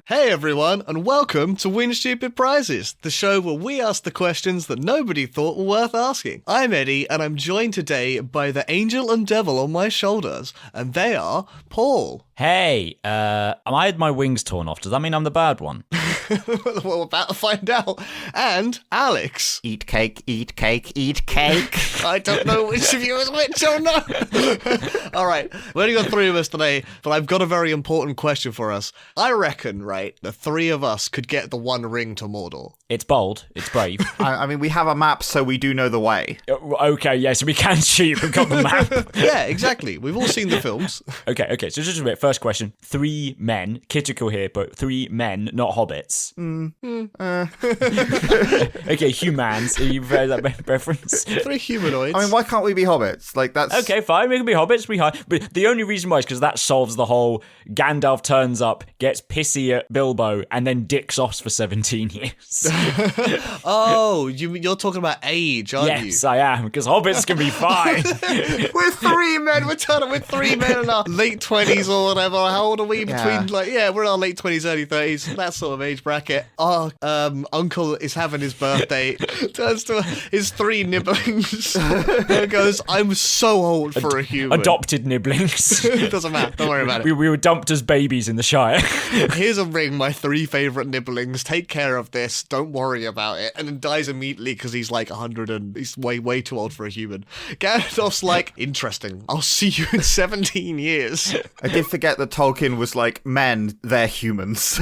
Hey everyone, and welcome to Win Stupid Prizes, the show where we ask the questions that nobody thought were worth asking. I'm Eddie, and I'm joined today by the angel and devil on my shoulders, and they are Paul. Hey, I had my wings torn off. Does that mean I'm the bad one? Well, we're about to find out. And Alex. Eat cake, eat cake, eat cake. I don't know which of you is which or no. All right, we only got three of us today, but I've got a very important question for us. I reckon, right, the three of us could get the one ring to Mordor. It's bold. It's brave. I mean, we have a map, so we do know the way. Okay, yeah, so we can cheat. We've got the map. Yeah, exactly. We've all seen the films. Okay, so just a bit. First question. 3 men, critical here, but 3 men, not hobbits. Okay, humans. Are you very that reference? 3 humanoids. I mean, why can't we be hobbits? Like, that's... Okay, fine, we can be hobbits, but the only reason why is because that solves the whole Gandalf turns up, gets pissy at Bilbo, and then dicks off for 17 years. Oh, you're talking about age, aren't you? Yes, I am, because hobbits can be fine. We're 3 men. We're 3 men in our late 20s or whatever. How old are we? Between we're in our late 20s, early 30s, that sort of age bracket. Our uncle is having his birthday, turns to his 3 nibblings, and goes, "I'm so old for a human." Adopted nibblings. It doesn't matter. Don't worry about it. We were dumped as babies in the Shire. Here's a ring, my 3 favourite nibblings. Take care of this. Don't worry about it. And then dies immediately because he's like 100 and he's way too old for a human. Gandalf's like, interesting. I'll see you in 17 years. I did forget that Tolkien was like, men, they're humans.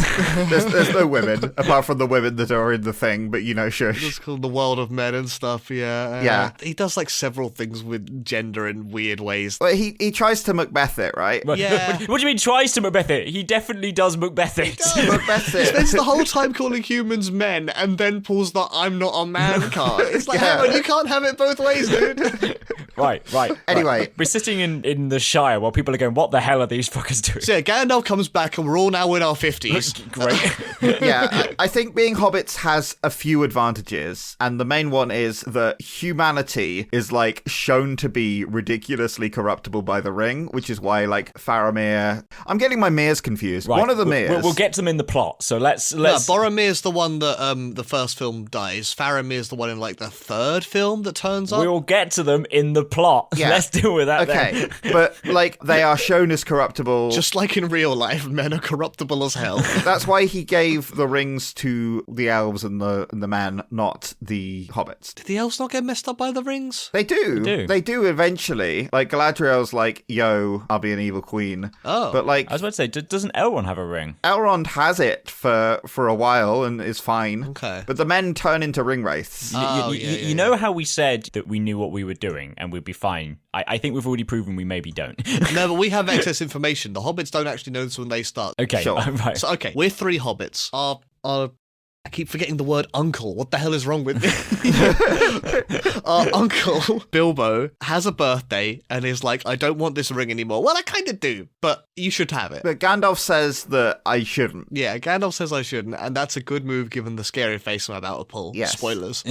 there's no women, apart from the women that are in the thing, but sure. It's called the world of men and stuff, yeah. Yeah. He does like several things with gender in weird ways. But he tries to Macbeth it, right? Yeah. What do you mean tries to Macbeth it? He definitely does Macbeth it. Macbeth He it. spends the whole time calling humans men and then pulls the "I'm not a man" card. It's like, hang on, you can't have it both ways, dude. Right. Anyway. Right. We're sitting in the Shire while people are going, what the hell are these fuckers doing? So yeah, Gandalf comes back and we're all now in our 50s. Great. Yeah, I think being hobbits has a few advantages, and the main one is that humanity is like shown to be ridiculously corruptible by the ring, which is why like Faramir. I'm getting my Mears confused. Right. One of the Mears. We'll get to them in the plot. So let's. No, Boromir's the one that the first film dies. Faramir's the one in like the 3rd film that turns up. We'll get to them in the plot. Yeah. Let's deal with that. Okay, then. but like they are shown as corruptible. Just like in real life, men are corruptible as hell. That's why he gave the rings to the elves and the men, not the hobbits. Did the elves not get messed up by the rings? They do. They do eventually. Like Galadriel's like, "Yo, I'll be an evil queen." Oh. But like, I was about to say, doesn't Elrond have a ring? Elrond has it for a while and is fine. Okay. But the men turn into ring wraiths. You know how we said that we knew what we were doing and we'd be fine? I think we've already proven we maybe don't. No, but we have excess information. The hobbits don't actually know this when they start. Okay, Sure. Right. So, okay, we're 3 hobbits. I keep forgetting the word uncle. What the hell is wrong with me? Our uncle, Bilbo, has a birthday and is like, "I don't want this ring anymore." Well, I kind of do, but you should have it. But Gandalf says that I shouldn't. Yeah, Gandalf says I shouldn't, and that's a good move given the scary face I'm about to pull. Yes. Spoilers.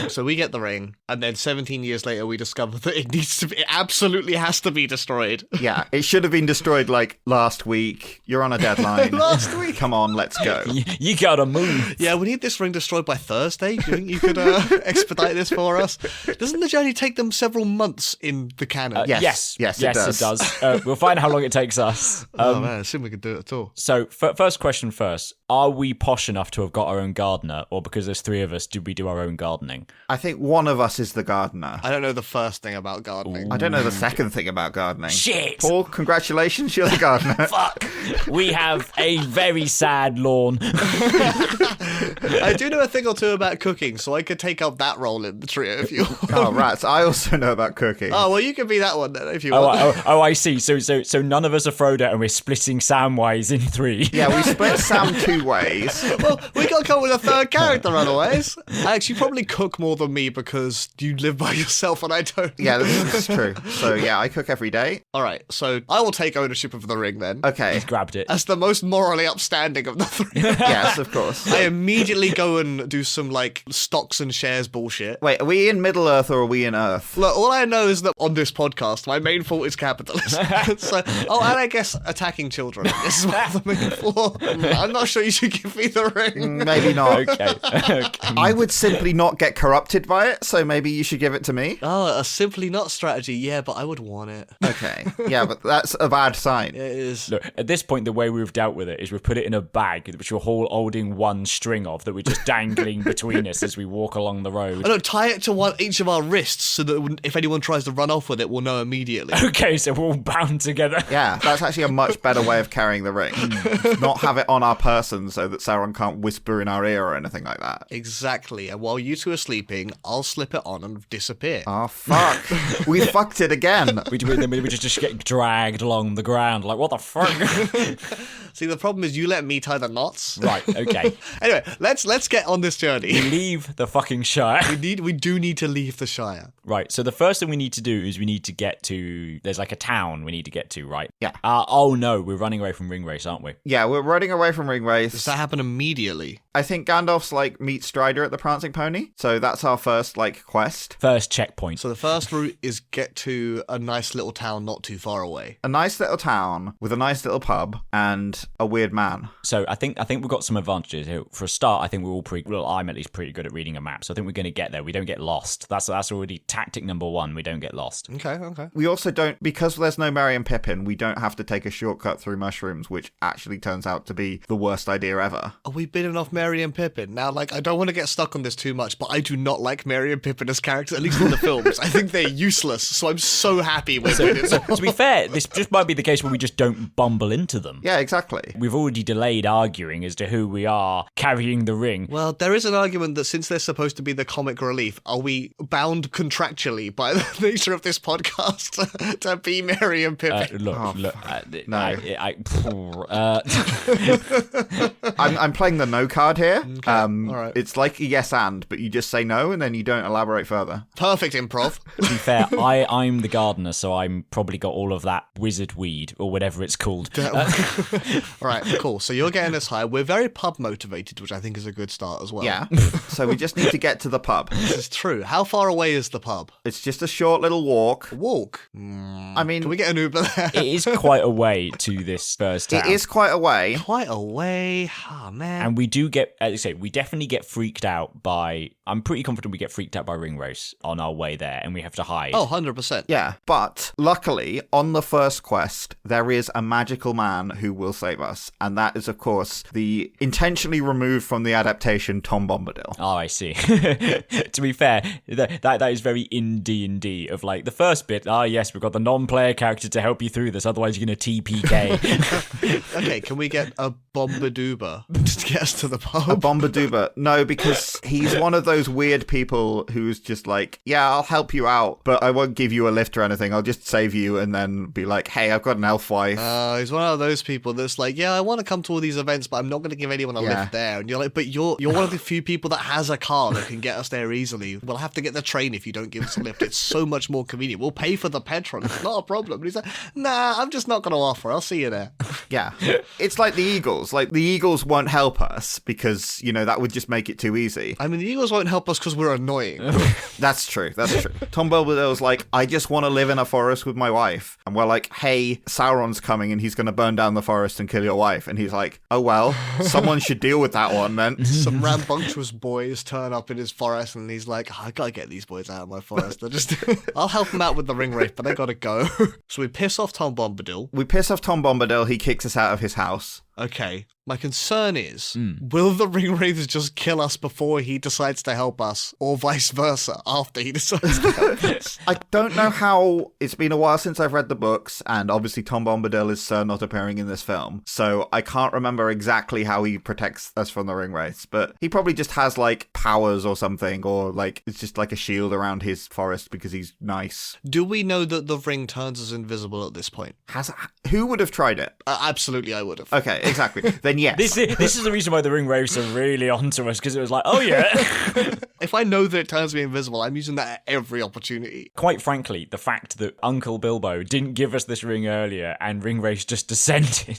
So we get the ring, and then 17 years later we discover that it absolutely has to be destroyed. Yeah, it should have been destroyed like last week. You're on a deadline. Last week. Come on, let's go. You gotta move. Yeah, we need this ring destroyed by Thursday. Do you think you could expedite this for us? Doesn't the journey take them several months in the canon? Yes, it does. We'll find how long it takes us. Oh man, I assume we could do it at all. So, first question first. Are we posh enough to have got our own gardener, or because there's 3 of us, did we do our own gardening? I think one of us is the gardener. I don't know the first thing about gardening. I don't know the second thing about gardening. Shit! Paul, congratulations, you're the gardener. Fuck! We have a very sad lawn. I do know a thing or two about cooking, so I could take up that role in the trio if you want. Oh, rats. I also know about cooking. Oh, well, you can be that one then if you want. Oh, I see. So none of us are Frodo, and we're splitting Samwise in 3. Yeah, we split Sam 2 ways. Well, we got to come up with a 3rd character otherwise. Alex, you probably cook more than me because you live by yourself and I don't. Yeah, this is true. So, yeah, I cook every day. All right, so I will take ownership of the ring then. Okay. He's grabbed it. As the most morally upstanding of the 3. Yes, of course. I am immediately go and do some like stocks and shares bullshit. Wait, are we in Middle Earth or are we in Earth? Look, all I know is that on this podcast, my main fault is capitalism. So, and I guess attacking children is one of the main flaw. I'm not sure you should give me the ring. Maybe not. Okay. I would simply not get corrupted by it, so maybe you should give it to me. Oh, a simply not strategy. Yeah, but I would want it. Okay. Yeah, but that's a bad sign. It is. Look, at this point, the way we've dealt with it is we've put it in a bag, which we're holding one string of, that we're just dangling between us as we walk along the road. I don't tie it to each of our wrists so that if anyone tries to run off with it, we'll know immediately. Okay, so we're all bound together. Yeah, that's actually a much better way of carrying the ring. Not have it on our person so that Sauron can't whisper in our ear or anything like that. Exactly. And while you two are sleeping, I'll slip it on and disappear. Oh, fuck. We fucked it again. We just get dragged along the ground, like, what the fuck? See, the problem is you let me tie the knots. Right, okay. Anyway, let's get on this journey. We leave the fucking Shire. We do need to leave the Shire. Right, so the first thing we need to do is we need to get to... There's like a town we need to get to, right? Yeah. Oh no, we're running away from Ringwraiths, aren't we? Yeah, we're running away from Ringwraiths. Does that happen immediately? I think Gandalf's like meet Strider at the Prancing Pony, so that's our first like quest. First checkpoint. So the first route is get to a nice little town not too far away. A nice little town with a nice little pub and a weird man. So I think we've got some advantages here. For a start, I think we're all I'm at least pretty good at reading a map, so I think we're going to get there. We don't get lost. That's already tactic number one. We don't get lost. Okay. We also don't, because there's no Merry and Pippin, we don't have to take a shortcut through mushrooms, which actually turns out to be the worst idea ever. Are we bidding off Merry and Pippin? Now, like, I don't want to get stuck on this too much, but I do not like Merry and Pippin as characters, at least in the films. I think they're useless, so I'm so happy with it. To be fair, this just might be the case where we just don't bumble into them. Yeah, exactly. We've already delayed arguing as to who we are carrying the ring. Well, there is an argument that since they're supposed to be the comic relief, are we bound contractually by the nature of this podcast to be Merry and Pippin? No. I'm playing the no card here. Okay, all right. It's like a yes and, but you just say no and then you don't elaborate further. Perfect improv. To be fair, I'm the gardener, so I'm probably got all of that wizard weed or whatever it's called. All right, cool. So you're getting us high. We're very pub motivated, which I think is a good start as well. Yeah. So we just need to get to the pub. This is true. How far away is the pub? It's just a short little walk. Walk? I mean, Can we get an Uber there? It is quite a way to this first town. it is quite a way. Quite a way. Oh, man. And we do get, as I say, we definitely get freaked out by, I'm pretty confident we get freaked out by Ringwraiths on our way there, and we have to hide. Oh, 100%. Yeah, but luckily, on the first quest, there is a magical man who will save us, and that is, of course, the intentionally removed from the adaptation Tom Bombadil. Oh, I see. To be fair, that is very in D&D of like the first bit. Yes, we've got the non-player character to help you through this. Otherwise, you're going to TPK. Okay, can we get a Bombadoober to get us to the pub? A Bombadoober. No, because he's one of those weird people who's just like, yeah, I'll help you out, but I won't give you a lift or anything. I'll just save you and then be like, hey, I've got an elf wife. He's one of those people that's like, yeah, I want to come to all these events, but I'm not going to give anyone a lift there. And you're like, but you're one of the few people that has a car that can get us there easily. We'll have to get the train if you don't give us a lift. It's so much more convenient. We'll pay for the petrol. It's not a problem. And he's like, nah, I'm just not going to offer. I'll see you there. Yeah. It's like the Eagles. Like, the Eagles won't help us because, you know, that would just make it too easy. I mean, the Eagles won't help us because we're annoying. That's true. That's true. Tom Bombadil's like, I just want to live in a forest with my wife. And we're like, hey, Sauron's coming and he's going to burn down the forest and kill your wife. And he's like, oh, well, someone should deal with that one then. Some rambunctious boys turn up in his forest and he's like, I gotta get these boys out of my forest. I'll help them out with the Ringwraith, but they gotta go. So we piss off Tom Bombadil. We piss off Tom Bombadil. He kicks us out of his house. Okay. My concern is, will the Ringwraiths just kill us before he decides to help us, or vice versa, after he decides to help us? I don't know how. It's been a while since I've read the books, and obviously Tom Bombadil is not appearing in this film, so I can't remember exactly how he protects us from the Ringwraiths, but he probably just has, like, powers or something, or, like, it's just like a shield around his forest because he's nice. Do we know that the ring turns us invisible at this point? Who would have tried it? Absolutely, I would have. Okay, exactly. Then yes. This is the reason why the ring wraiths are really onto us, because it was like, oh yeah. If I know that it turns me invisible, I'm using that at every opportunity. Quite frankly, the fact that Uncle Bilbo didn't give us this ring earlier and ring wraiths just descended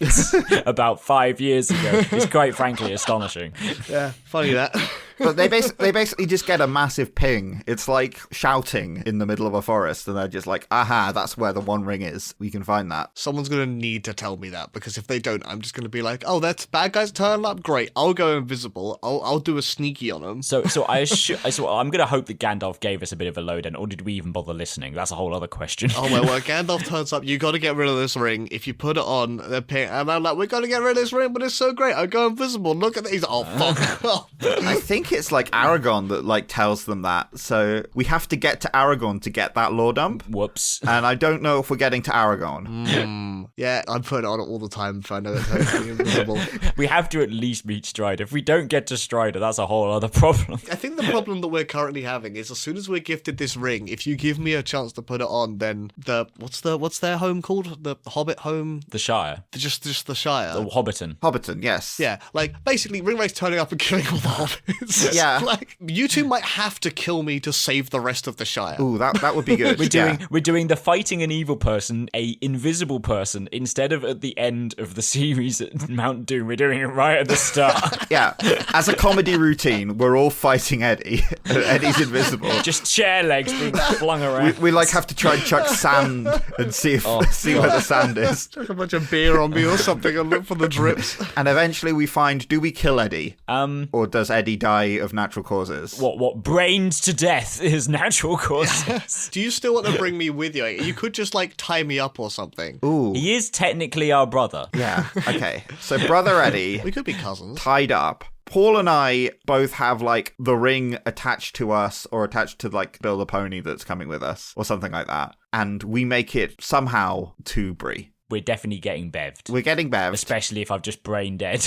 about 5 years ago is quite frankly astonishing. Yeah, funny that. But they basically just get a massive ping. It's like shouting in the middle of a forest, and they're just like, aha, that's where the one ring is. We can find that. Someone's going to need to tell me that, because if they don't, I'm just going to be like, oh, that's bad guys turn up? Great. I'll go invisible. I'll do a sneaky on them. So I'm going to hope that Gandalf gave us a bit of a lowdown, or did we even bother listening? That's a whole other question. Oh, well, Gandalf turns up. You got to get rid of this ring. If you put it on, they're ping. And I'm like, we're going to get rid of this ring, but it's so great. I go invisible. Look at these. Oh, fuck off. I think it's like Aragorn that like tells them that. So we have to get to Aragorn to get that lore dump. Whoops. And I don't know if we're getting to Aragorn. Yeah, I'm putting it on all the time if I know it's totally invisible. We have to at least meet Strider. If we don't get to Strider, that's a whole other problem. I think the problem that we're currently having is as soon as we're gifted this ring, if you give me a chance to put it on, then what's their home called? The Hobbit home? The Shire. Just the Shire. The Hobbiton. Hobbiton, yes. Yeah, like basically Ringwraith's turning up and killing all the hobbits. Yeah. Like you two might have to kill me to save the rest of the Shire. Ooh, that would be good. We're doing the fighting an evil person, a invisible person, instead of at the end of the series at Mount Doom. We're doing it right at the start. Yeah. As a comedy routine, we're all fighting Eddie. Eddie's invisible. Just chair legs being flung around. We like have to try and chuck sand and see where the sand is. Chuck a bunch of beer on me or something and look for the drips. And eventually we find, do we kill Eddie? Or does Eddie die of natural causes? What brained to death is natural causes. Do you still want to bring me with you? You could just like tie me up or something. Ooh. He is technically our brother. Yeah, okay. So Brother Eddie, We could be cousins. tied up. Paul and I both have like the ring attached to us or attached to like Bill the pony that's coming with us or something like that. And we make it somehow to Bree. We're definitely getting bevved. We're getting bevved. Especially if I'm just brain dead.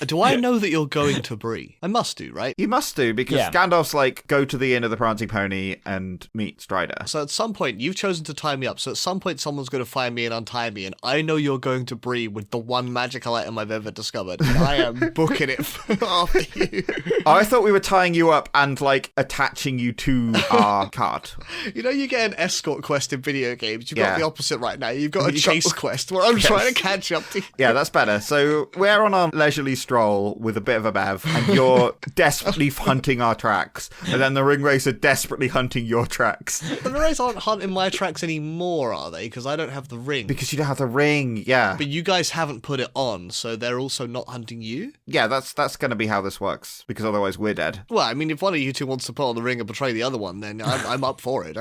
Do I know that you're going to Bree? I must do, right? You must do, because Yeah. Gandalf's like, go to the Inn of the Prancing Pony and meet Strider. So at some point, you've chosen to tie me up. So at some point, someone's going to find me and untie me. And I know you're going to Bree with the one magical item I've ever discovered. And I am booking it after you. I thought we were tying you up and like attaching you to our cart. You know, you get an escort quest in video games. You've Yeah. got the opposite right now. You've got a You got- chase quest where I'm trying to catch up to you. Yeah, that's better. So we're on our leisurely stroll with a bit of a bev, and you're desperately hunting our tracks. And then the ring racer desperately hunting your tracks. The Rays aren't hunting my tracks anymore, are they? Because I don't have the ring. Because you don't have the ring, yeah. But you guys haven't put it on, so they're also not hunting you? Yeah, that's going to be how this works, because otherwise we're dead. Well, I mean, if one of you two wants to put on the ring and betray the other one, then I'm up for it.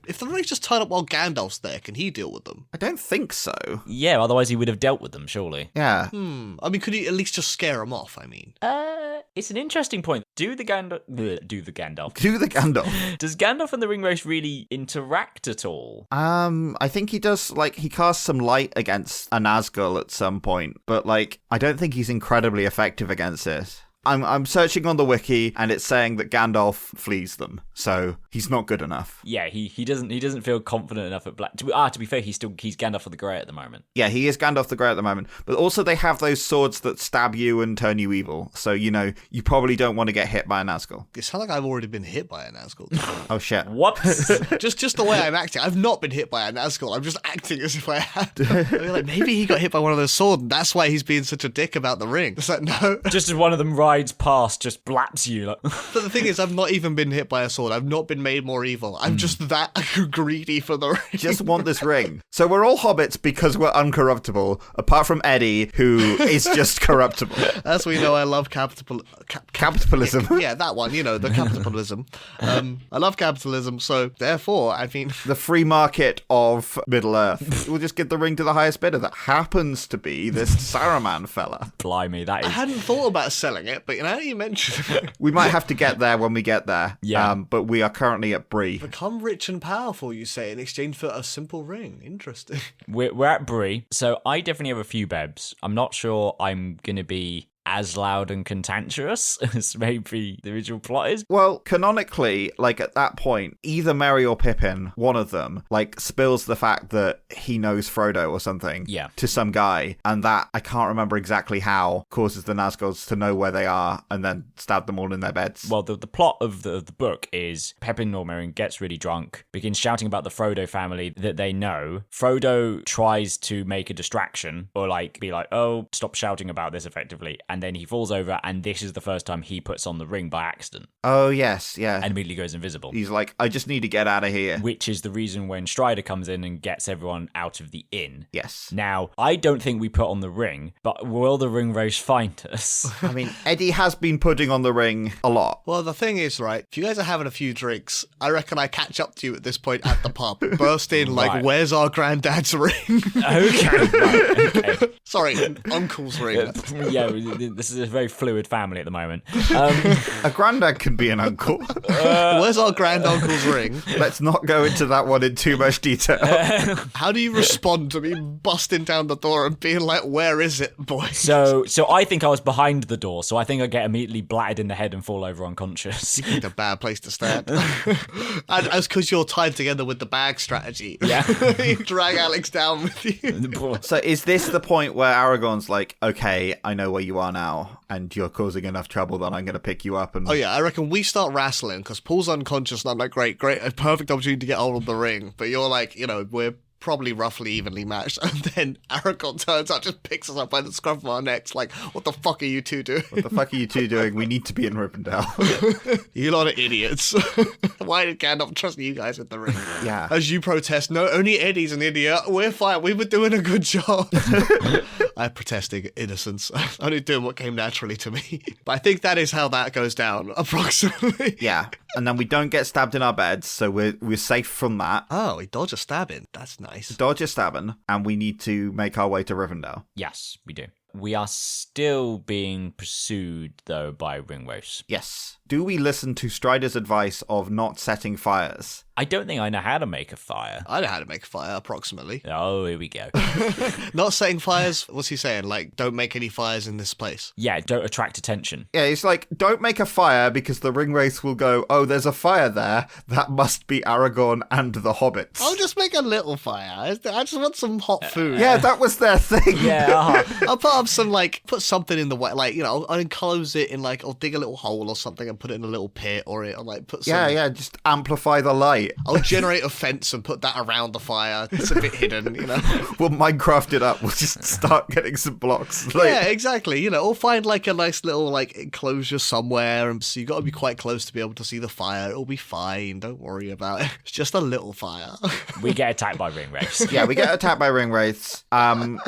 If the Rays just turn up while Gandalf's there, can he deal with them? I don't think so. Yeah, otherwise he would have dealt with them, surely. Yeah. I mean, could he at least just scare them off, I mean? It's an interesting point. Do the Gandalf... Do the Gandalf. Does Gandalf and the ring wraiths really interact at all? I think he does, like, he casts some light against a Nazgul at some point, but, like, I don't think he's incredibly effective against it. I'm searching on the wiki, and it's saying that Gandalf flees them, so he's not good enough. Yeah, he doesn't feel confident enough at Black. To be fair, he's Gandalf the Grey at the moment. Yeah, he is Gandalf the Grey at the moment, but also they have those swords that stab you and turn you evil, so, you know, you probably don't want to get hit by a Nazgul. It sounds like I've already been hit by a Nazgul. Oh, shit. What? just the way I'm acting. I've not been hit by a Nazgul. I'm just acting as if I had. I mean, like, maybe he got hit by one of those swords, and that's why he's being such a dick about the ring. It's like, no. Just as one of them rides past, just blaps you. Like. But the thing is, I've not even been hit by a sword. I've not been made more evil. I'm just that greedy for the ring. Just want this ring. So we're all hobbits because we're uncorruptible, apart from Eddie, who is just corruptible. As we know, I love Capitalism. Yeah, that one, you know, the capitalism. I love capitalism, so therefore, I mean... The free market of Middle-earth. We'll just give the ring to the highest bidder. That happens to be this Saruman fella. Blimey, that I is... hadn't thought about selling it, but you know, you mentioned it. We might have to get there when we get there. Yeah. But we are currently at Bree. Become rich and powerful, you say, in exchange for a simple ring. Interesting. We're at Bree, so I definitely have a few bebs. I'm not sure I'm going to be as loud and cantankerous as maybe the original plot is. Well, canonically, like at that point, either Merry or Pippin, one of them, like spills the fact that he knows Frodo or something to some guy, and that, I can't remember exactly how, causes the Nazgods to know where they are and then stab them all in their beds. Well, the plot of the book is Pippin Normerring gets really drunk, begins shouting about the Frodo family that they know. Frodo tries to make a distraction or like be like, oh, stop shouting about this effectively. And then he falls over, and this is the first time he puts on the ring by accident. Oh, yes, yeah. And immediately goes invisible. He's like, I just need to get out of here. Which is the reason when Strider comes in and gets everyone out of the inn. Yes. Now, I don't think we put on the ring, but will the ring race find us? I mean, Eddie has been putting on the ring a lot. Well, the thing is, right, if you guys are having a few drinks, I reckon I catch up to you at this point at the pub. Burst in like, Right. Where's our granddad's ring? Okay, right, okay. Sorry, uncle's ring. Yeah, this is a very fluid family at the moment. A granddad can be an uncle. Where's our granduncle's ring? Let's not go into that one in too much detail. How do you respond to me busting down the door and being like, where is it, boy? So I think I was behind the door, so I think I get immediately blatted in the head and fall over unconscious. It's a bad place to stand. And that's because you're tied together with the bag strategy. Yeah. You drag Alex down with you. So is this the point where Aragorn's like, okay, I know where you are now, and you're causing enough trouble that I'm going to pick you up and... Oh yeah, I reckon we start wrestling because Paul's unconscious and I'm like, great, a perfect opportunity to get hold of the ring. But you're like, we're probably roughly evenly matched. And then Aragorn turns up, just picks us up by the scruff of our necks like, what the fuck are you two doing? What the fuck are you two doing? We need to be in Rivendell. You lot of idiots. Why did Gandalf trust you guys with the ring? Yeah. As you protest, no, only Eddie's an idiot. We're fine. We were doing a good job. I'm protesting innocence. I'm only doing what came naturally to me. But I think that is how that goes down, approximately. Yeah. And then we don't get stabbed in our beds, so we're safe from that. Oh, we dodge a stabbing. That's nice. Dodge a stabbing, and we need to make our way to Rivendell. Yes, we do. We are still being pursued, though, by ringwraiths. Yes. Do we listen to Strider's advice of not setting fires? I don't think I know how to make a fire. I know how to make a fire, approximately. Oh, here we go. Not setting fires? What's he saying? Like, don't make any fires in this place. Yeah, don't attract attention. Yeah, it's like, don't make a fire because the ringwraiths will go, oh, there's a fire there. That must be Aragorn and the hobbits. I'll just make a little fire. I just want some hot food. Yeah, that was their thing. Yeah, I'll put up some, put something in the way, I'll enclose it in, I'll dig a little hole or something and put it in a little pit, or I'll, put some... Yeah, just amplify the light. I'll generate a fence and put that around the fire. It's a bit hidden, We'll Minecraft it up. We'll just start getting some blocks. Yeah, exactly. Or find, a nice little, enclosure somewhere, and so you got to be quite close to be able to see the fire. It'll be fine. Don't worry about it. It's just a little fire. We get attacked by ringwraiths. Yeah, we get attacked by ringwraiths.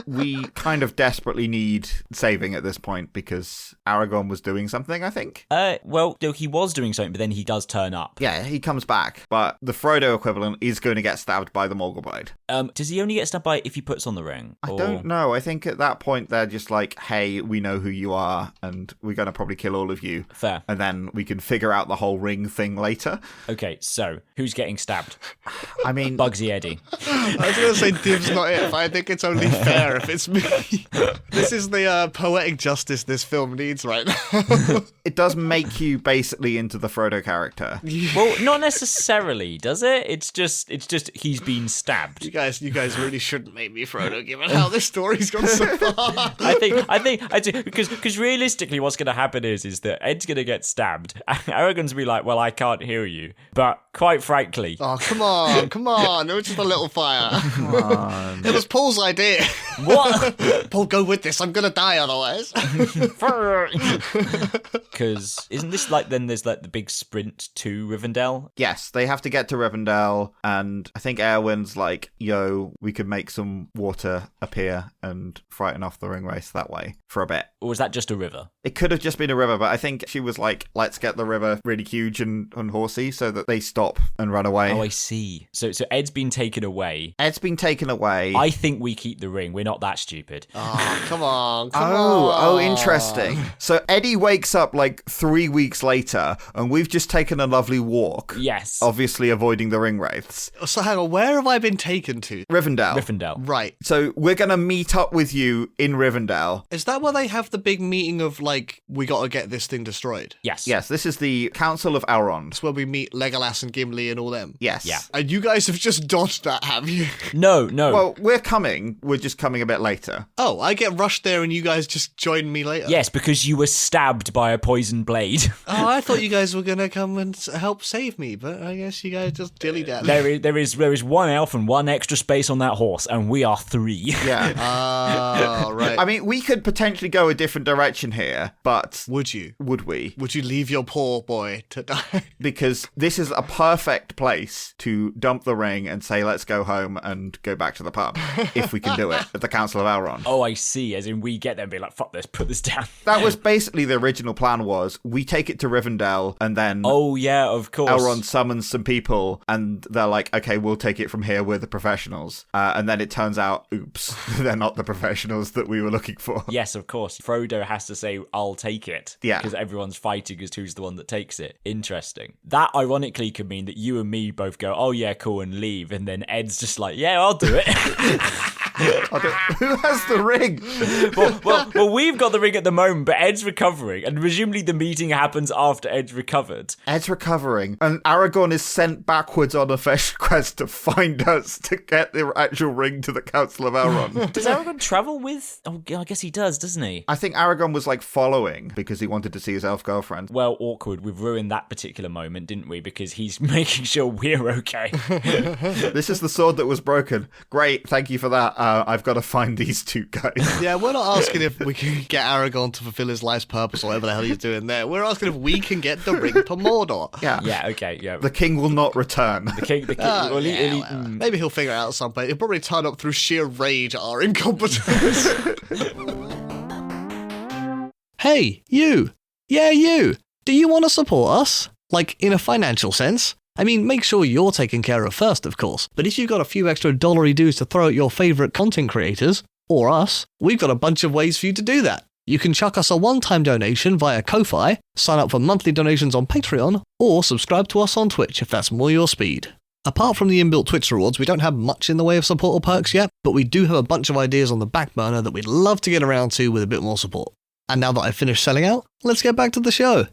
We kind of desperately need saving at this point because Aragorn was doing something, I think. Well, no, he was doing something, but then he does turn up. Yeah, he comes back, but the Frodo equivalent is going to get stabbed by the Morgul Blade. Does he only get stabbed by if he puts on the ring? I don't know. I think at that point they're just like, hey, we know who you are and we're going to probably kill all of you. Fair. And then we can figure out the whole ring thing later. Okay, so who's getting stabbed? I mean... Bugsy Eddie. I was going to say Div's not it, but I think it's only fair if it's me. This is the poetic justice this film needs right now. It does make you basically into the Frodo character. Well, not necessarily, does it? It's just he's been stabbed. You guys really shouldn't make me Frodo, given how this story's gone so far. I think because realistically, what's going to happen is that Ed's going to get stabbed. Aragorn's be like, well, I can't heal you, but quite frankly, oh come on, it was just a little fire. Come on. It was Paul's idea. what? Paul, go with this. I'm gonna die otherwise. Because isn't this then there's the big sprint to Rivendell? Yes, they have to get to Rivendell, and I think Erwin's like, yo, we could make some water appear and frighten off the ringwraiths that way for a bit. Or was that just a river? It could have just been a river, but I think she was like, let's get the river really huge and horsey so that they stop stop and run away. Oh, I see. So Ed's been taken away. Ed's been taken away. I think we keep the ring. We're not that stupid. Oh, come on. Oh, interesting. So Eddie wakes up like 3 weeks later, and we've just taken a lovely walk. Yes. Obviously avoiding the ring wraiths. So hang on, where have I been taken to? Rivendell. Right. So we're going to meet up with you in Rivendell. Is that where they have the big meeting of, like, we got to get this thing destroyed? Yes. Yes, this is the Council of Elrond. That's where we meet Legolas and Gimli and all them. Yes. Yeah. And you guys have just dodged that, have you? No. Well, we're coming. We're just coming a bit later. Oh, I get rushed there and you guys just join me later? Yes, because you were stabbed by a poisoned blade. Oh, I thought you guys were going to come and help save me, but I guess you guys just dilly-dally. There is one elf and one extra space on that horse, and we are 3. Yeah. Oh, right. I mean, we could potentially go a different direction here, but Would you? would we? Would you leave your poor boy to die? Because this is a perfect place to dump the ring and say, let's go home and go back to the pub, if we can do it, at the Council of Elrond. Oh, I see. As in, we get there and be like, fuck this, put this down. That was basically the original plan was, we take it to Rivendell, and then Oh, yeah, of course. Elrond summons some people, and they're like, okay, we'll take it from here, we're the professionals. And then it turns out, oops, they're not the professionals that we were looking for. Yes, of course. Frodo has to say, I'll take it. Yeah. Because everyone's fighting as to who's the one that takes it. Interesting. That ironically could mean that you and me both go, oh yeah, cool, and leave. And then Ed's just like, yeah, I'll do it. Who has the ring? well, we've got the ring at the moment, but Ed's recovering. And presumably the meeting happens after Ed's recovered. Ed's recovering, and Aragorn is sent backwards on a fetch quest to find us to get the actual ring to the Council of Elrond. Does Aragorn travel with... Oh, I guess he does, doesn't he? I think Aragorn was like following because he wanted to see his elf girlfriend. Well, awkward. We've ruined that particular moment, didn't we? Because he's making sure we're okay. This is the sword that was broken. Great, thank you for that. I've got to find these two guys. Yeah, we're not asking if we can get Aragorn to fulfill his life's purpose or whatever the hell he's doing there. We're asking if we can get the ring to Mordor. Yeah. Yeah, okay, yeah. The king will not return. The king. Oh, well, Maybe he'll figure it out at some point. He'll probably turn up through sheer rage at our incompetence. Hey, you. Yeah, you. Do you want to support us? Like, in a financial sense? I mean, make sure you're taken care of first, of course. But if you've got a few extra dollary dues to throw at your favourite content creators, or us, we've got a bunch of ways for you to do that. You can chuck us a one-time donation via Ko-Fi, sign up for monthly donations on Patreon, or subscribe to us on Twitch if that's more your speed. Apart from the inbuilt Twitch rewards, we don't have much in the way of support or perks yet, but we do have a bunch of ideas on the back burner that we'd love to get around to with a bit more support. And now that I've finished selling out, let's get back to the show.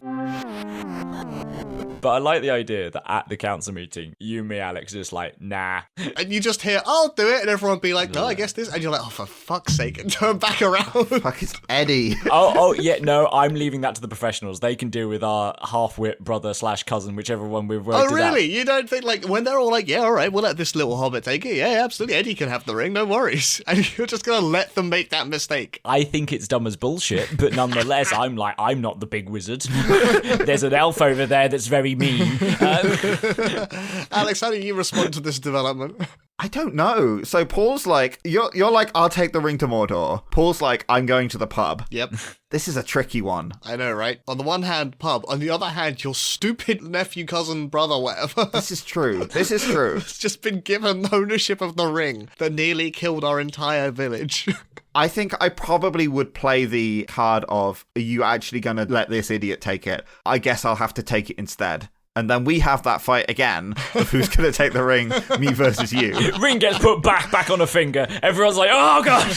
But I like the idea that at the council meeting, you, me, Alex, are just like, nah. And you just hear, I'll do it, and everyone be like, no, I guess this, and you're like, oh, for fuck's sake, and turn back around. Fuck, it's Eddie. Yeah, no, I'm leaving that to the professionals. They can deal with our half-wit brother/cousin, whichever one we've worked Oh, really? You don't think, like, when they're all like, yeah, all right, we'll let this little hobbit take it. Yeah, absolutely, Eddie can have the ring, no worries. And you're just going to let them make that mistake. I think it's dumb as bullshit, but nonetheless, I'm not the big wizard. There's an elf over there that's very mean. Alex, how do you respond to this development? I don't know. So Paul's like, you're like, I'll take the ring to Mordor. Paul's like, I'm going to the pub. Yep. This is a tricky one. I know, right? On the one hand, pub. On the other hand, your stupid nephew, cousin, brother, whatever. This is true. This is true. It's just been given ownership of the ring that nearly killed our entire village. I think I probably would play the card of, are you actually going to let this idiot take it? I guess I'll have to take it instead. And then we have that fight again of who's going to take the ring, me versus you. Ring gets put back on a finger. Everyone's like, oh, God.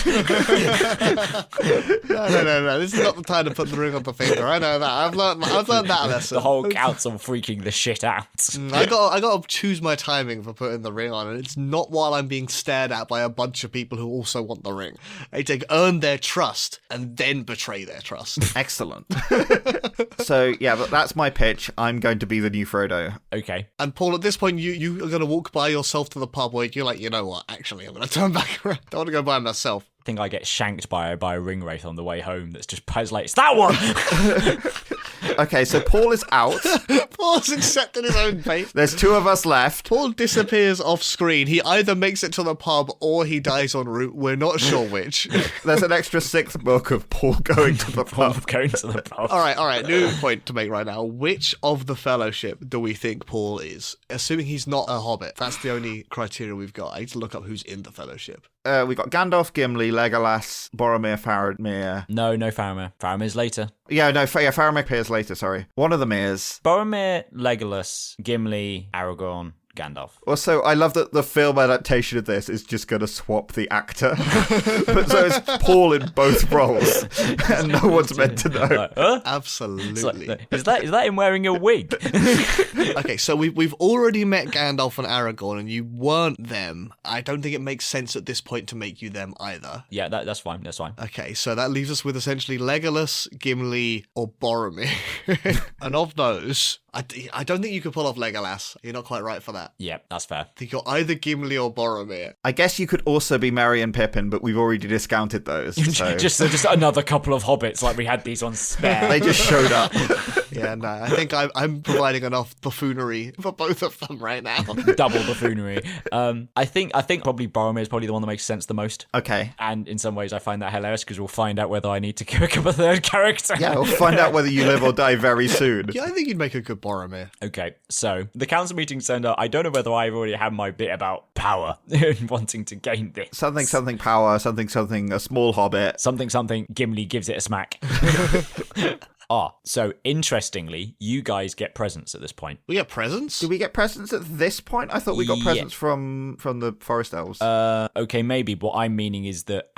No. This is not the time to put the ring on the finger. I know that. I've learned that lesson. The whole council freaking the shit out. I got to choose my timing for putting the ring on, and it's not while I'm being stared at by a bunch of people who also want the ring. I take earn their trust and then betray their trust. Excellent. So, yeah, but that's my pitch. I'm going to be the new Frodo. Okay. And Paul, at this point, you are going to walk by yourself to the pub where you're like, you know what, actually, I'm going to turn back around. I want to go by myself. I think I get shanked by a ring wraith on the way home that's just like, it's that one! Okay, so Paul is out. Paul's accepted his own fate. There's 2 of us left. Paul disappears off screen. He either makes it to the pub or he dies en route. We're not sure which. There's an extra 6th book of Paul going to the pub. Going to the pub. All right. New point to make right now. Which of the Fellowship do we think Paul is? Assuming he's not a hobbit. That's the only criteria we've got. I need to look up who's in the Fellowship. We got Gandalf, Gimli, Legolas, Boromir, Faramir. No Faramir. Faramir's later. Faramir appears later, sorry. One of them is... Boromir, Legolas, Gimli, Aragorn, Gandalf. Also, I love that the film adaptation of this is just going to swap the actor. But so it's Paul in both roles. And no one's meant to know. Like, huh? Absolutely. Is that him wearing a wig? Okay, so we've already met Gandalf and Aragorn, and you weren't them. I don't think it makes sense at this point to make you them either. Yeah, that's fine. That's fine. Okay, so that leaves us with essentially Legolas, Gimli, or Boromir. And of those, I don't think you could pull off Legolas. You're not quite right for that. Yeah, that's fair. I think you're either Gimli or Boromir. I guess you could also be Merry and Pippin, but we've already discounted those. So. just another couple of hobbits, like we had these on spare. They just showed up. Yeah, no, I think I'm providing enough buffoonery for both of them right now. Double buffoonery. I think probably Boromir is probably the one that makes sense the most. Okay. And in some ways I find that hilarious because we'll find out whether I need to cook up a third character. Yeah, we'll find out whether you live or die very soon. Yeah, I think you'd make a good Boromir. Okay, so the council meeting turned out. I don't know whether I've already had my bit about power and wanting to gain this. Something power, something, a small hobbit. Something, Gimli gives it a smack. So interestingly, you guys get presents at this point. We get presents? Do we get presents at this point? I thought we got presents from the forest elves. Okay, maybe. What I'm meaning is that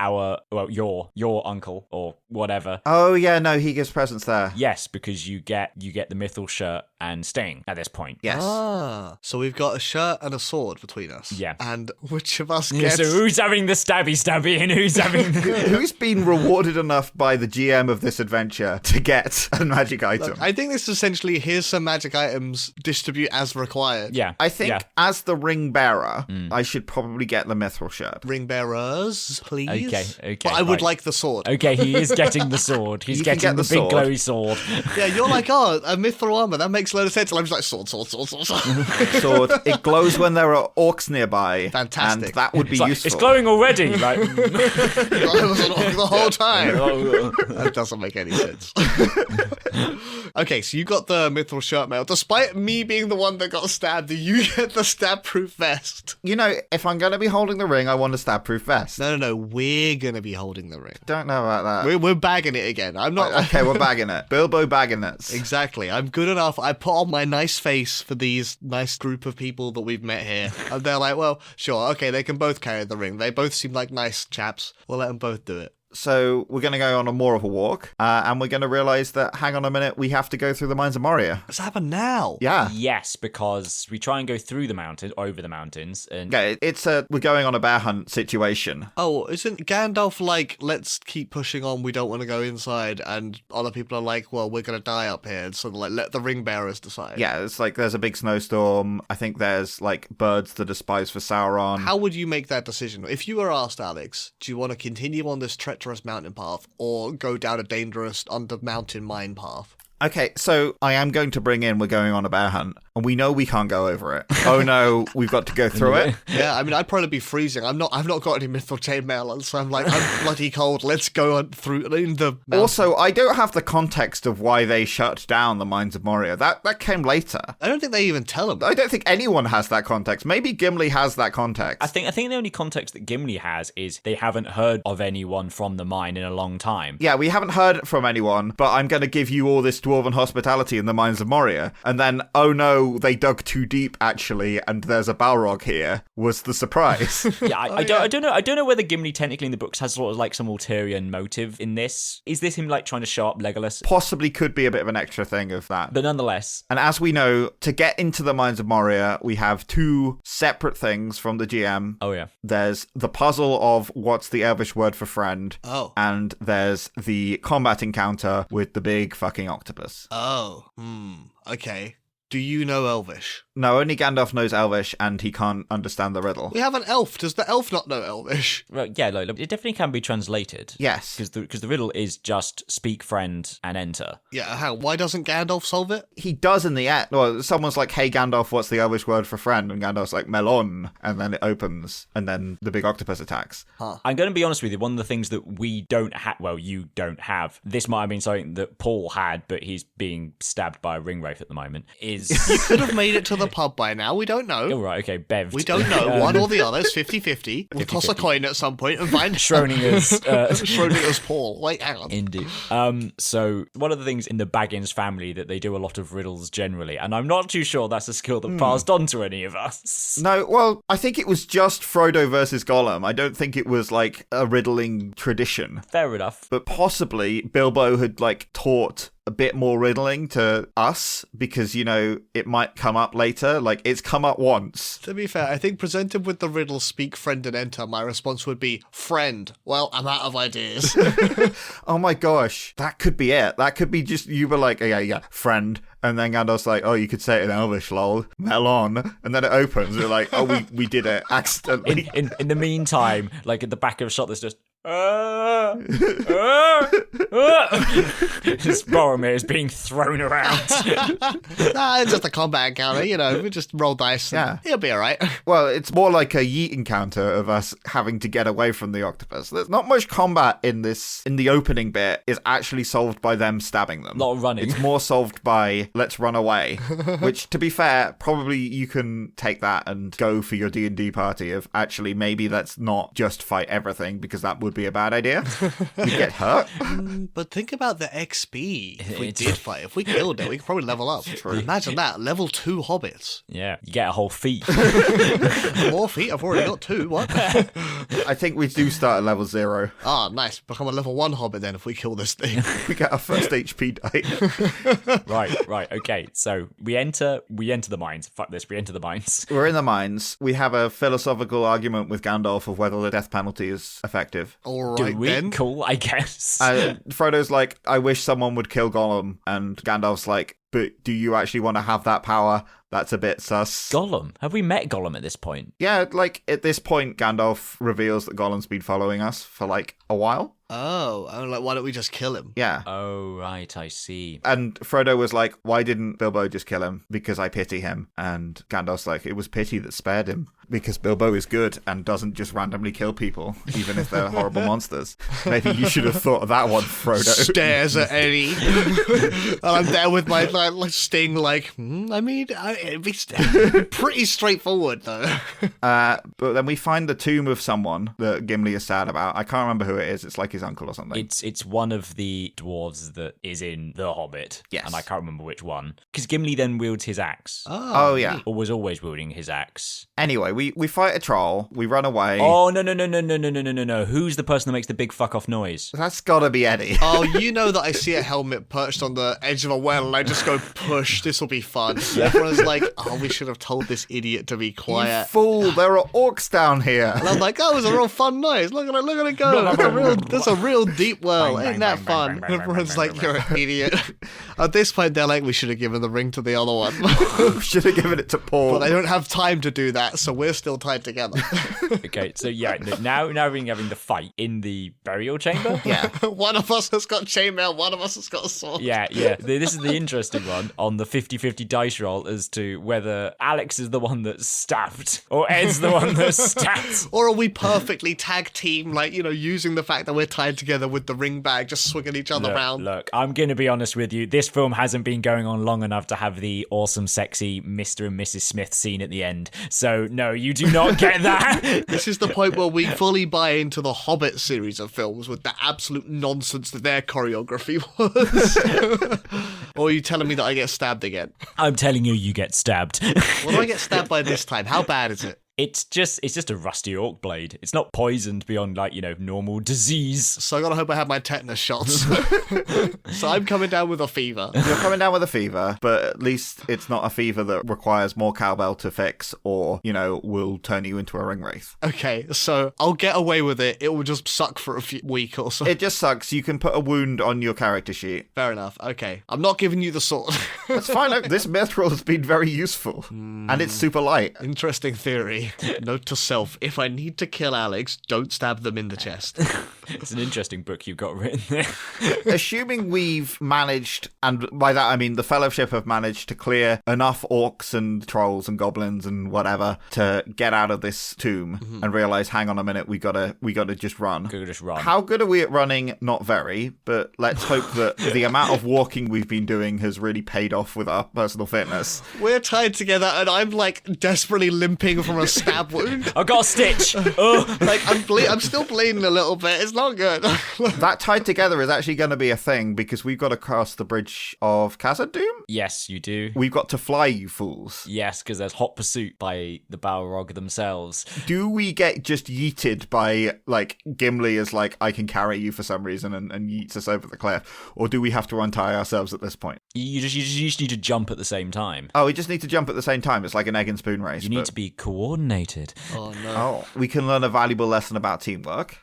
your uncle or whatever. Oh yeah, no, he gives presents there. Yes, because you get the mithril shirt and sting at this point. Yes. So we've got a shirt and a sword between us. Yeah. And which of us gets... So who's having the stabby and who's having the... Who's been rewarded enough by the GM of this adventure to get a magic item? Look, I think this is essentially, here's some magic items, distribute as required. Yeah. I think as the ring bearer, I should probably get the mithril shirt. Ring bearers, please. Okay. But I would like the sword. Okay, he is getting the sword. He's getting the big sword. glowy sword. Yeah, you're like, a mithril armor, that makes a load of sense. And I'm just like, sword. Sword. It glows when there are orcs nearby. Fantastic. And that would be useful. It's glowing already. Like, I was an orc the whole time. That doesn't make any sense. Okay, so you got the mithril shirt mail. Despite me being the one that got stabbed, you get the stab-proof vest. You know, if I'm going to be holding the ring, I want a stab-proof vest. No. We're going to be holding the ring. Don't know about that. We're bagging it again. I'm not... Okay, we're bagging it. Bilbo bagging it. Exactly. I'm good enough. I put on my nice face for these nice group of people that we've met here. And they're like, well, sure, okay, they can both carry the ring. They both seem like nice chaps. We'll let them both do it. So we're going to go on more of a walk, and we're going to realize that, hang on a minute, we have to go through the Mines of Moria. What's happened now? Yeah. yes, because we try and go through the mountain, over the mountains, and Yeah, it's we're going on a bear hunt situation. Oh, isn't Gandalf like, let's keep pushing on, we don't want to go inside, and other people are like, well, we're going to die up here, so like, let the ring bearers decide. Yeah, it's like there's a big snowstorm. I think there's like birds that are spies for Sauron. How would you make that decision? If you were asked, Alex, do you want to continue on this treacherous mountain path or go down a dangerous under mountain mine path? Okay, so I am going to bring in, we're going on a bear hunt, and we know we can't go over it. Oh no, we've got to go through it. Yeah, I mean, I'd probably be freezing. I've not got any mithril chainmail on, so I'm like, I'm bloody cold. Let's go on through in the mountain. Also, I don't have the context of why they shut down the Mines of Moria. That came later. I don't think they even tell them. I don't think anyone has that context. Maybe Gimli has that context. I think the only context that Gimli has is they haven't heard of anyone from the mine in a long time. Yeah, we haven't heard from anyone, but I'm going to give you all this dwarven hospitality in the Mines of Moria. And then, oh no, they dug too deep, actually, and there's a Balrog here, was the surprise. Yeah, I don't know. I don't know whether Gimli technically in the books has sort of like some ulterior motive in this. Is this him like trying to show up Legolas? Possibly could be a bit of an extra thing of that. But nonetheless. And as we know, to get into the Mines of Moria, we have two separate things from the GM. Oh, yeah. There's the puzzle of what's the Elvish word for friend. Oh. And there's the combat encounter with the big fucking octopus. Oh. Okay. Do you know Elvish? No, only Gandalf knows Elvish, and he can't understand the riddle. We have an elf. Does the elf not know Elvish? Well, yeah, like, it definitely can be translated. Yes. Because the riddle is just speak friend and enter. Yeah, how? Why doesn't Gandalf solve it? He does in the end. Well, someone's like, hey, Gandalf, what's the Elvish word for friend? And Gandalf's like, melon. And then it opens, and then the big octopus attacks. I'm going to be honest with you. One of the things that we don't have, well, you don't have, this might have been something that Paul had, but he's being stabbed by a ring wraith at the moment, is... You could have made it to the pub by now. We don't know. Oh, right, okay, Bev. We don't know. One or the other. It's 50-50. We'll toss a coin at some point and find Schrodinger's... Schrodinger's Paul. Wait, hang on. Indeed. So one of the things in the Baggins family that they do a lot of riddles generally, and I'm not too sure that's a skill that passed on to any of us. No, well, I think it was just Frodo versus Gollum. I don't think it was like a riddling tradition. Fair enough. But possibly Bilbo had like taught a bit more riddling to us because, you know, it might come up later. Like, it's come up once. To be fair, I think presented with the riddle speak friend and enter, my response would be friend. Well, I'm out of ideas. Oh my gosh, that could be it. That could be just, you were like, yeah, friend. And then Gandalf's like, oh, you could say it in Elvish, lol. Melon. And then it opens. We're like, oh, we did it accidentally. In the meantime, like at the back of a shot, there's just... This Boromir is being thrown around. Nah, it's just a combat encounter, you know. We just roll dice. And he'll be all right. Well, it's more like a yeet encounter of us having to get away from the octopus. There's not much combat in this. In the opening bit is actually solved by them stabbing them. A lot of running. It's more solved by let's run away. Which, to be fair, probably you can take that and go for your D&D party of actually maybe let's not just fight everything because that would be a bad idea. You get hurt. But think about the XP. If we did fight, if we killed it, we could probably level up. True. Imagine that. Level 2 hobbits. Yeah, you get a whole feat. More feet? I've already got 2. What? I think we do start at level 0. Ah, nice. Become a level 1 hobbit then if we kill this thing. We get our first HP die. Right. Okay, so we enter the mines. Fuck this, we enter the mines. We're in the mines. We have a philosophical argument with Gandalf of whether the death penalty is effective. All Do right we? then. Cool, I guess. Frodo's like, I wish someone would kill Gollum. And Gandalf's like, but do you actually want to have that power? That's a bit sus. Gollum? Have we met Gollum at this point? Yeah, like, at this point, Gandalf reveals that Gollum's been following us for, like, a while. Oh, I'm like, why don't we just kill him? Yeah. Oh, right, I see. And Frodo was like, why didn't Bilbo just kill him? Because I pity him. And Gandalf's like, it was pity that spared him. Because Bilbo is good and doesn't just randomly kill people, even if they're horrible monsters. Maybe you should have thought of that one, Frodo. Stares at Eddie. And I'm there with my like, sting like, I mean, it'd be pretty straightforward, though. But then we find the tomb of someone that Gimli is sad about. I can't remember who it is. It's like his uncle or something. It's one of the dwarves that is in The Hobbit. Yes. And I can't remember which one. Because Gimli then wields his axe. Oh, yeah. Or was always wielding his axe. Anyway, we fight a troll. We run away. Oh, no. Who's the person that makes the big fuck off noise? That's gotta be Eddie. Oh, you know that I see a helmet perched on the edge of a well and I just go, push, this will be fun. Everyone's like, oh, we should have told this idiot to be You quiet. fool, there are orcs down here. And I'm like, that was a real fun noise. Look at it go. That's a real deep well. Ain't that fun? Everyone's like, you're an idiot. At this point, they're like, we should have given the ring to the other one. Should have given it to Paul. But I don't have time to do that, so we're still tied together. Okay, so yeah, now we're having the fight in the burial chamber. Yeah. One of us has got chainmail, one of us has got a sword. Yeah. This is the interesting one on the 50-50 dice roll as to whether Alex is the one that's stabbed or Ed's the one that's stabbed. Or are we perfectly tag team, like, you know, using the fact that we're tied together with the ring bag, just swinging each other around? Look, I'm going to be honest with you. This film hasn't been going on long enough to have the awesome, sexy Mr. and Mrs. Smith scene at the end. So, no, you do not get that. This is the point where we fully buy into the Hobbit series of films with the absolute nonsense that their choreography was. Or are you telling me that I get stabbed again? I'm telling you, you get stabbed. What do I get stabbed by this time? How bad is it? It's just a rusty orc blade. It's not poisoned beyond like, normal disease. So I gotta hope I have my tetanus shots. So I'm coming down with a fever. You're coming down with a fever, but at least it's not a fever that requires more cowbell to fix or, will turn you into a ring wraith. Okay, so I'll get away with it. It will just suck for a week or so. It just sucks. You can put a wound on your character sheet. Fair enough. Okay. I'm not giving you the sword. That's fine. Look, this mithril has been very useful. And it's super light. Interesting theory. Note to self, if I need to kill Alex, don't stab them in the chest. It's an interesting book you've got written there. Assuming we've managed, and by that I mean the Fellowship have managed to clear enough orcs and trolls and goblins and whatever to get out of this tomb and realize, hang on a minute, we gotta just run. Gotta just run. How good are we at running? Not very, but let's hope that the amount of walking we've been doing has really paid off with our personal fitness. We're tied together and I'm like desperately limping from a stab wound. I've got a stitch. Oh. Like I'm still bleeding a little bit. It's not good. That tied together is actually going to be a thing because we've got to cross the bridge of Khazad-dûm. Yes, you do. We've got to fly, you fools. Yes, because there's hot pursuit by the Balrog themselves. Do we get just yeeted by, like, Gimli is like, I can carry you for some reason and yeets us over the cliff? Or do we have to untie ourselves at this point? You just need to jump at the same time. Oh, we just need to jump at the same time. It's like an egg and spoon race. You need to be coordinated. Oh, no. Oh, we can learn a valuable lesson about teamwork.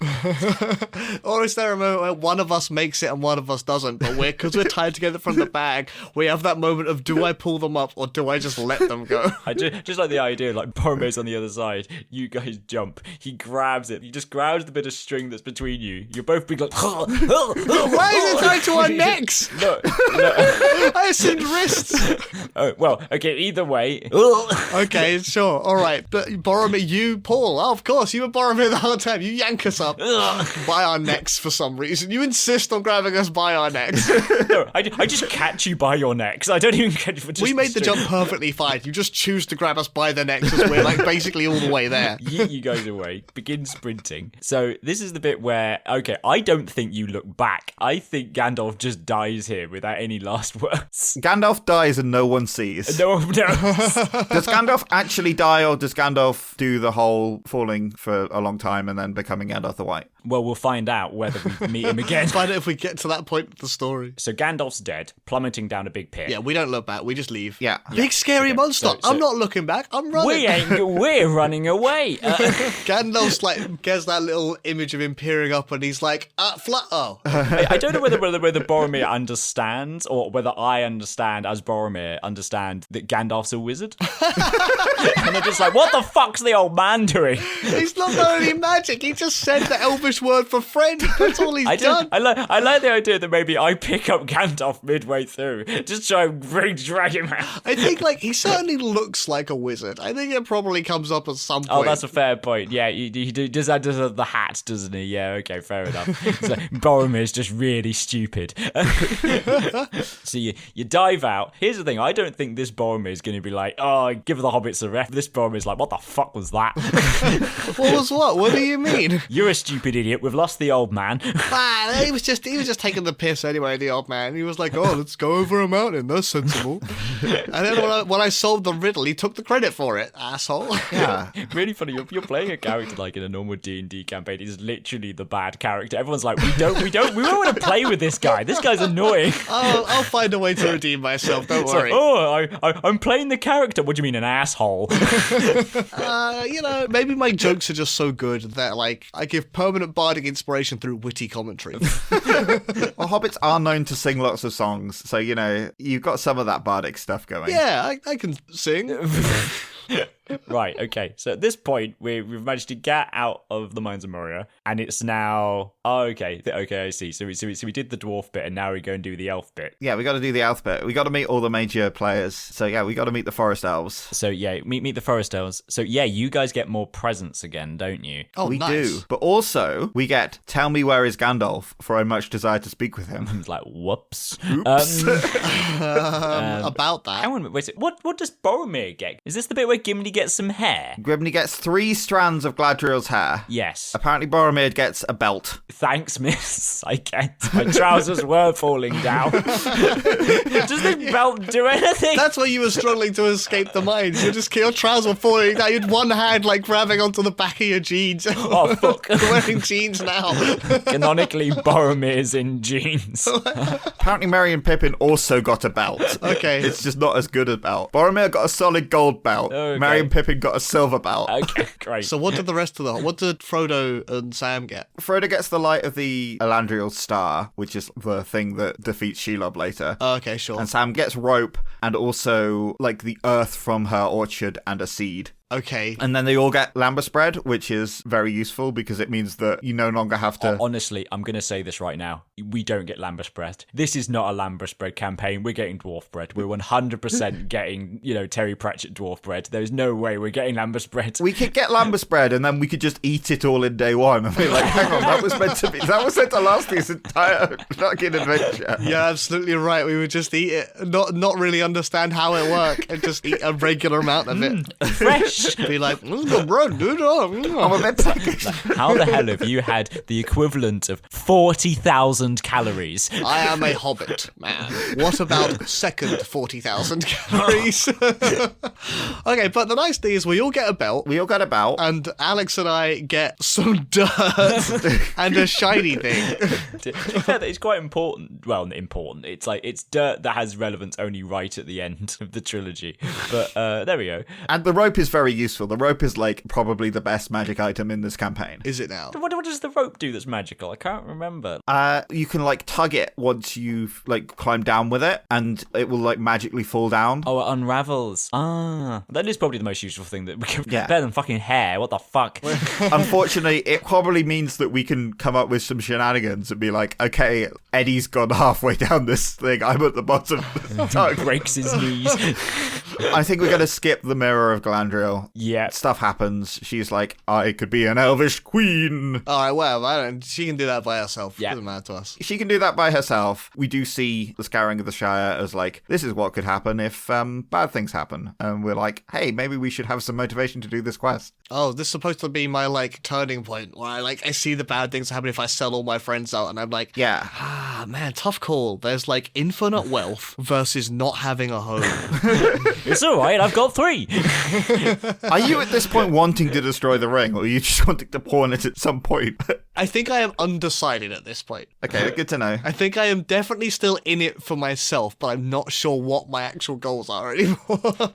Or is there a moment where one of us makes it and one of us doesn't, but because we're tied together from the bag, we have that moment of, do I pull them up or do I just let them go? I just like the idea, like Boromir's on the other side, you guys jump, he grabs it, he just grabs the bit of string that's between you, you're both being like, Why is it tied to our necks? No. I assumed wrists. Oh, well, okay, either way. Okay, sure, all right, but Boromir, you pull. Oh, of course, you were Boromir the whole time. You yank us up by our necks for some reason. You insist on grabbing us by our necks. No, I just catch you by your necks. I don't even catch you for just We made the jump perfectly fine. You just choose to grab us by the necks as we're like basically all the way there. Yeet you guys away. Begin sprinting. So this is the bit where, okay, I don't think you look back. I think Gandalf just dies here without any last words. Gandalf dies and no one sees. No. Does Gandalf actually die, or does Gandalf do the whole falling for a long time and then becoming Gandalf the White? Well, we'll find out whether we meet him again. Find out if we get to that point of the story. So Gandalf's dead, plummeting down a big pit. Yeah, we don't look back. We just leave. Yeah. Big scary monster. So- I'm not looking back. I'm running. We're running away. Gandalf's like gets that little image of him peering up, and he's like, oh. I don't know whether Boromir understands, or whether I understand as Boromir understand that Gandalf's a wizard. And they're just like, what the fuck's the old man doing? He's not got any magic. He just said the Elvish word for friend. That's all he's done. I like the idea that maybe I pick up Gandalf midway through, just try and drag him out. I think like he certainly looks like a wizard. I think it probably comes up at some point. Oh, that's a fair point. Yeah, he does that does the hat, doesn't he? Yeah, okay, fair enough. So Boromir's just really stupid. So you dive out. Here's the thing, I don't think this Boromir is going to be like, oh, give the hobbits a ref. This Boromir's like, what the fuck was that? What was what? What do you mean? You're a stupid idiot. We've lost the old man. Man, he was just taking the piss anyway, the old man. He was like, oh, let's go over a mountain. That's sensible. And then when I solved the riddle, he took the credit for it, asshole. Yeah. Really funny. You're playing a character like in a normal D&D campaign. He's literally the bad character. Everyone's like, we don't want to play with this guy. This guy's annoying. I'll find a way to redeem myself. Don't worry. I'm playing the character. What do you mean, an asshole? Maybe my jokes are just so good that like I give permanent bardic inspiration through witty commentary. Well, hobbits are known to sing lots of songs, so you've got some of that bardic stuff going. Yeah, I can sing. Right, okay. So at this point, we've managed to get out of the Mines of Moria, and it's now... Oh, okay, I see. So we did the dwarf bit, and now we go and do the elf bit. Yeah, we got to do the elf bit. We got to meet all the major players. So yeah, we got to meet the forest elves. So yeah, meet the forest elves. So yeah, you guys get more presents again, don't you? Oh, we nice. do. But also, we get, tell me where is Gandalf, for I much desire to speak with him. It's like, whoops. About that. Hang on, wait. What does Boromir get? Is this the bit where Gimli get some hair? Grimney gets 3 strands of Gladriel's hair. Yes. Apparently Boromir gets a belt. Thanks, miss. I get my trousers were falling down. Does this belt do anything? That's why you were struggling to escape the mines. Your trousers were falling down. You had one hand like grabbing onto the back of your jeans. Oh, fuck. You're wearing jeans now. Canonically, Boromir's in jeans. Apparently Merry and Pippin also got a belt. Okay. It's just not as good a belt. Boromir got a solid gold belt. Okay. Merry and Pippin got a silver belt. Okay, great. So what did Frodo and Sam get? Frodo gets the light of the Elandriel star, which is the thing that defeats Shelob later. Oh, okay, sure. And Sam gets rope and also like the earth from her orchard and a seed. Okay. And then they all get lambus bread, which is very useful because it means that you no longer have to... Honestly, I'm going to say this right now. We don't get lambus bread. This is not a lambus bread campaign. We're getting dwarf bread. We're 100% getting, Terry Pratchett dwarf bread. There's no way we're getting lambus bread. We could get lambus bread and then we could just eat it all in day one and be like, hang on, that was meant to last this entire fucking adventure. You're absolutely right. We would just eat it, not really understand how it worked, and just eat a regular amount of it. Fresh. Be like, this is good bread, dude. I'm a bit peckish. How the hell have you had the equivalent of 40,000 calories? I am a hobbit, man. What about second 40,000 calories? Okay, but the nice thing is we all get a belt. We all got a belt. And Alex and I get some dirt and a shiny thing. To be fair, it's quite important. Well, important. It's like, it's dirt that has relevance only right at the end of the trilogy. But there we go. And the rope is very useful. The rope is like probably the best magic item in this campaign. Is it now? What does the rope do that's magical? I can't remember. You can like tug it once you've like climbed down with it and it will like magically fall down. Oh, it unravels. Ah, that is probably the most useful thing that we can. Yeah. Better than fucking hair. What the fuck? Unfortunately, it probably means that we can come up with some shenanigans and be like, okay, Eddie's gone halfway down this thing. I'm at the bottom. Tug. Breaks his knees. I think we're going to skip the Mirror of Galadriel. Yeah. Stuff happens. She's like, I could be an elvish queen. All right, well, she can do that by herself. Yeah. Doesn't matter to us. She can do that by herself. We do see the Scouring of the Shire as like, this is what could happen if bad things happen. And we're like, hey, maybe we should have some motivation to do this quest. Oh, this is supposed to be my like turning point where I see the bad things happen if I sell all my friends out, and I'm like, yeah, man, tough call. There's like infinite wealth versus not having a home. It's all right. I've got 3. Are you at this point wanting to destroy the ring, or are you just wanting to pawn it at some point? I think I am undecided at this point. Okay, good to know. I think I am definitely still in it for myself, but I'm not sure what my actual goals are anymore.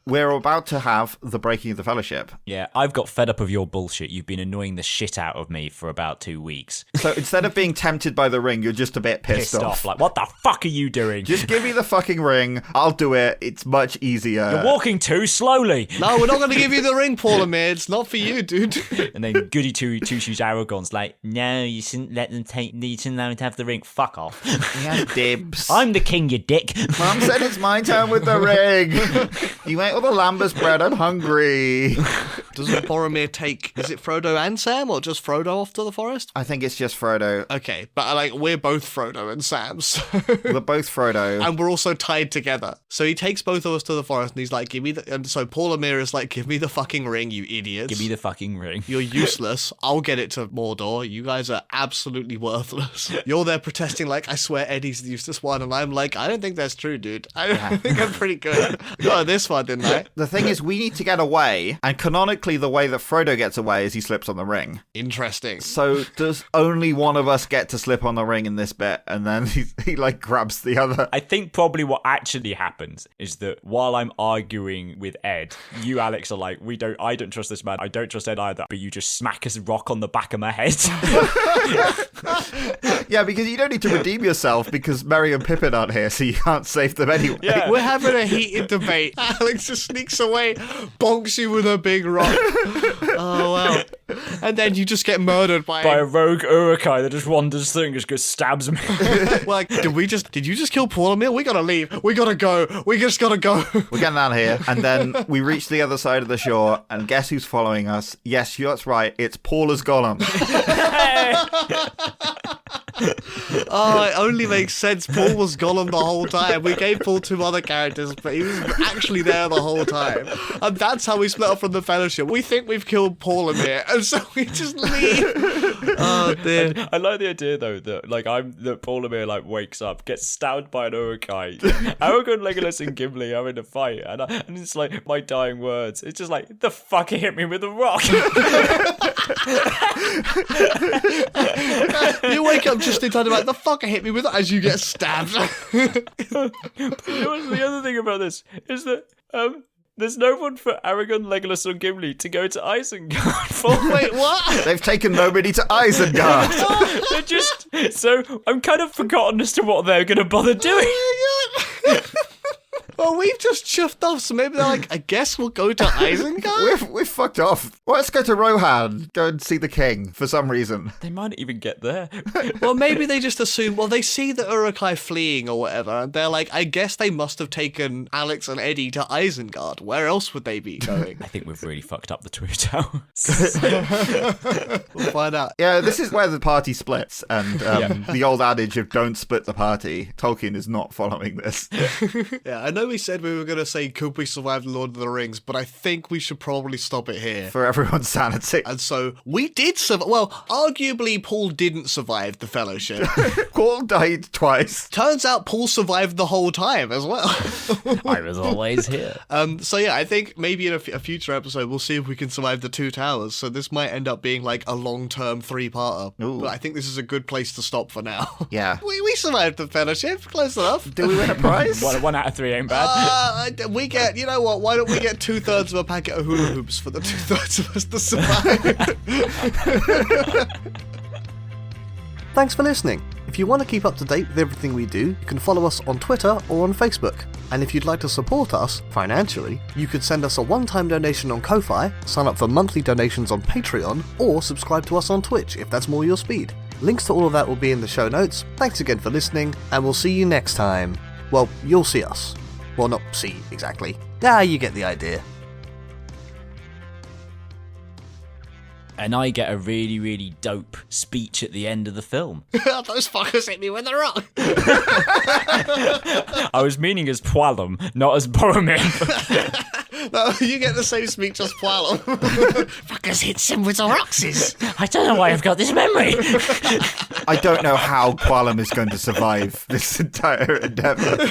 We're about to have the breaking of the Fellowship. Yeah, I've got fed up of your bullshit. You've been annoying the shit out of me for about 2 weeks. So instead of being tempted by the ring, you're just a bit pissed off. Like, what the fuck are you doing? Just give me the fucking ring. I'll do it. It's much easier. You're walking too slowly. No, we're not going to give you the ring, Paul Amir. It's not for you, dude. And then Goody Two Shoes Aragorn's like, no, you shouldn't let them you shouldn't let them have the ring. Fuck off. Yeah, dibs. I'm the king, you dick. Mum said it's my turn with the ring. You ate all the lambus bread. I'm hungry. Doesn't Boromir take, is it Frodo and Sam, or just Frodo off to the forest? I think it's just Frodo. Okay, but like we're both Frodo and Sam, so... We're both Frodo. And we're also tied together. So he takes both of us to the forest and he's like, give me the... And so Paul Amir is like, give me the fucking ring, you idiots. Give me the fucking ring. You're useless. I'll get it to Mordor. You guys are absolutely worthless. You're there protesting like, I swear Eddie's the useless one. And I'm like, I don't think that's true, dude. I think I'm pretty good. Got this one, didn't I? The thing is, we need to get away. And canonically, the way that Frodo gets away is he slips on the ring. Interesting. So does only one of us get to slip on the ring in this bit? And then he like grabs the other. I think probably what actually happens is that while I'm arguing with Ed, you, Alex, are like, I don't trust this man. I don't trust Ed either. But you just smack a rock on the back of my head. Yeah, because you don't need to redeem yourself because Merry and Pippin aren't here, so you can't save them anyway. Yeah. We're having a heated debate. Alex just sneaks away, bonks you with a big rock. Oh, wow. And then you just get murdered by a rogue Urukai that just wanders through and just stabs me. Like, did you just kill Paul Amir? We gotta leave. We gotta go. We just gotta go. We're getting out of here. And then we reach the other side of the shore, and guess who's following us? Yes, that's right. It's Paula's Gollum. Oh, it only makes sense. Paul was Gollum the whole time. We gave Paul 2 other characters, but he was actually there the whole time. And that's how we split up from the Fellowship. We think we've killed Paul Amir, and so we just leave. Oh, dear. I like the idea, though, that Paul Amir, wakes up, gets stabbed by an Urukai. Aragorn, Legolas, and Gimli are in a fight, and it's like, my dying words. It's just like, the fuck, he hit me with a rock. You wake up just in time to the fucker hit me with it as you get stabbed. The other thing about this is that there's no one for Aragorn, Legolas, or Gimli to go to Isengard for. Wait, what? They've taken nobody to Isengard. They're just so I'm kind of forgotten as to what they're going to bother doing. Oh my God. Well, we've just chuffed off, so maybe they're like, I guess we'll go to Isengard? We've fucked off. Well, let's go to Rohan, go and see the king for some reason. They might even get there. Well, maybe they just assume, they see the Uruk-hai fleeing or whatever, and they're like, I guess they must have taken Alex and Eddie to Isengard. Where else would they be going? I think we've really fucked up the Two Towers. We'll find out. Yeah, this is where the party splits, and the old adage of don't split the party, Tolkien is not following this. Yeah, I know we said we were going to say, could we survive the Lord of the Rings, but I think we should probably stop it here. For everyone's sanity. And so, we did survive. Well, arguably, Paul didn't survive the Fellowship. Paul died twice. Turns out Paul survived the whole time as well. I was always here. So yeah, I think maybe in a future episode, we'll see if we can survive the Two Towers. So this might end up being like a long-term 3-parter. Ooh. But I think this is a good place to stop for now. Yeah. We survived the Fellowship. Close enough. Do we win a prize? One out of 3 ain't bad. We get, you know what, why don't we get 2/3 of a packet of hula hoops for the 2/3 of us to survive? Thanks for listening. If you want to keep up to date with everything we do, you can follow us on Twitter or on Facebook. And if you'd like to support us financially, you could send us a one-time donation on Ko-Fi, sign up for monthly donations on Patreon, or subscribe to us on Twitch if that's more your speed. Links to all of that will be in the show notes. Thanks again for listening, and we'll see you next time. Well, you'll see us. Well, not see, exactly. You get the idea. And I get a really, really dope speech at the end of the film. Those fuckers hit me with a rock. I was meaning as Pualum, not as Boromir. No, you get the same speech as Pualum. Fuckers hits him with the roxes. I don't know why I've got this memory. I don't know how Qualum is going to survive this entire endeavor.